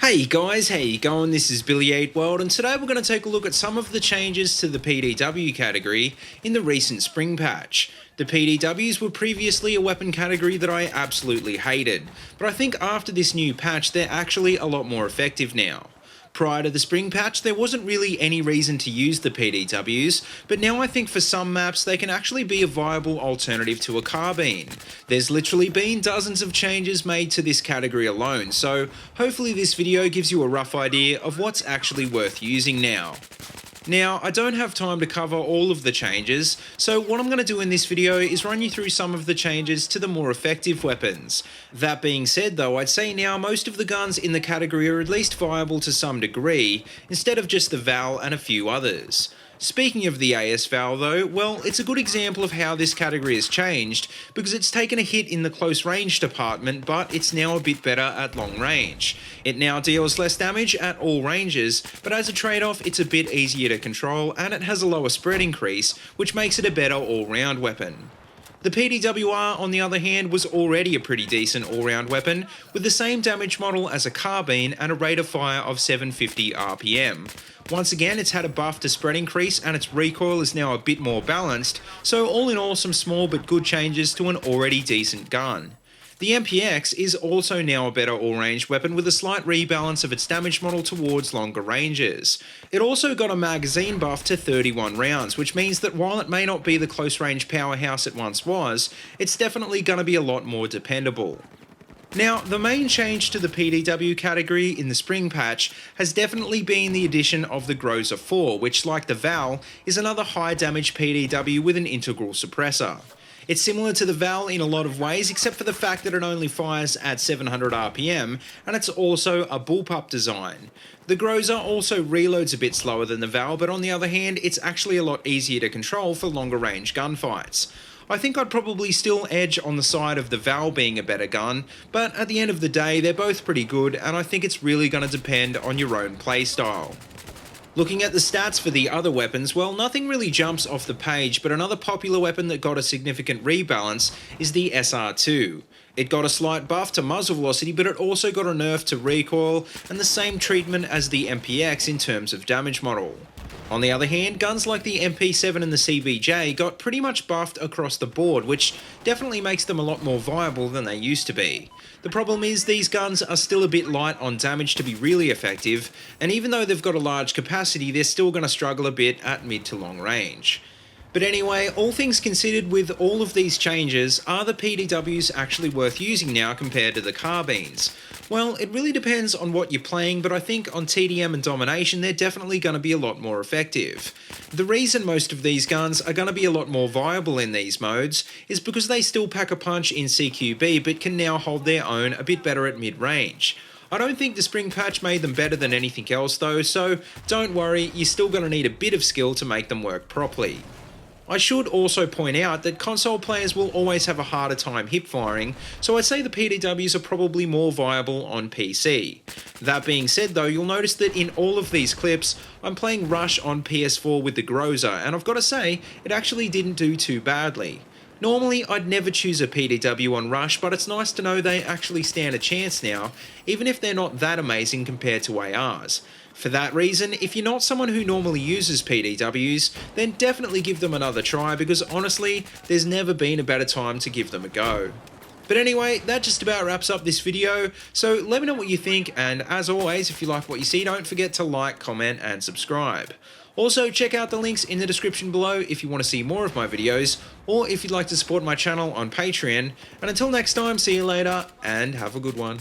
Hey guys, how you going? This is BillyEatWorld, and today we're going to take a look at some of the changes to the PDW category in the recent spring patch. The PDWs were previously a weapon category that I absolutely hated, but I think after this new patch they're actually a lot more effective now. Prior to the spring patch, there wasn't really any reason to use the PDWs, but now I think for some maps they can actually be a viable alternative to a carbine. There's literally been dozens of changes made to this category alone, so hopefully this video gives you a rough idea of what's actually worth using now. Now, I don't have time to cover all of the changes, so what I'm going to do in this video is run you through some of the changes to the more effective weapons. That being said though, I'd say now most of the guns in the category are at least viable to some degree, instead of just the Val and a few others. Speaking of the AS Val though, well, it's a good example of how this category has changed, because it's taken a hit in the close range department, but it's now a bit better at long range. It now deals less damage at all ranges, but as a trade-off it's a bit easier to control and it has a lower spread increase, which makes it a better all-round weapon. The PDWR, on the other hand, was already a pretty decent all-round weapon, with the same damage model as a carbine and a rate of fire of 750 RPM. Once again, it's had a buff to spread increase and its recoil is now a bit more balanced, so all in all some small but good changes to an already decent gun. The MPX is also now a better all-range weapon with a slight rebalance of its damage model towards longer ranges. It also got a magazine buff to 31 rounds, which means that while it may not be the close-range powerhouse it once was, it's definitely going to be a lot more dependable. Now, the main change to the PDW category in the spring patch has definitely been the addition of the Groza 4, which, like the Val, is another high damage PDW with an integral suppressor. It's similar to the Val in a lot of ways, except for the fact that it only fires at 700 RPM, and it's also a bullpup design. The Groza also reloads a bit slower than the Val, but on the other hand, it's actually a lot easier to control for longer range gunfights. I think I'd probably still edge on the side of the Val being a better gun, but at the end of the day, they're both pretty good, and I think it's really going to depend on your own playstyle. Looking at the stats for the other weapons, well, nothing really jumps off the page, but another popular weapon that got a significant rebalance is the SR2. It got a slight buff to muzzle velocity, but it also got a nerf to recoil, and the same treatment as the MPX in terms of damage model. On the other hand, guns like the MP7 and the CBJ got pretty much buffed across the board, which definitely makes them a lot more viable than they used to be. The problem is these guns are still a bit light on damage to be really effective, and even though they've got a large capacity, they're still going to struggle a bit at mid to long range. But anyway, all things considered, with all of these changes, are the PDWs actually worth using now compared to the carbines? Well, it really depends on what you're playing, but I think on TDM and Domination they're definitely going to be a lot more effective. The reason most of these guns are going to be a lot more viable in these modes is because they still pack a punch in CQB but can now hold their own a bit better at mid-range. I don't think the spring patch made them better than anything else though, so don't worry, you're still going to need a bit of skill to make them work properly. I should also point out that console players will always have a harder time hip firing, so I'd say the PDWs are probably more viable on PC. That being said though, you'll notice that in all of these clips, I'm playing Rush on PS4 with the Groza, and I've got to say, it actually didn't do too badly. Normally, I'd never choose a PDW on Rush, but it's nice to know they actually stand a chance now, even if they're not that amazing compared to ARs. For that reason, if you're not someone who normally uses PDWs, then definitely give them another try, because honestly, there's never been a better time to give them a go. But anyway, that just about wraps up this video, so let me know what you think, and as always, if you like what you see, don't forget to like, comment, and subscribe. Also, check out the links in the description below if you want to see more of my videos, or if you'd like to support my channel on Patreon, and until next time, see you later, and have a good one.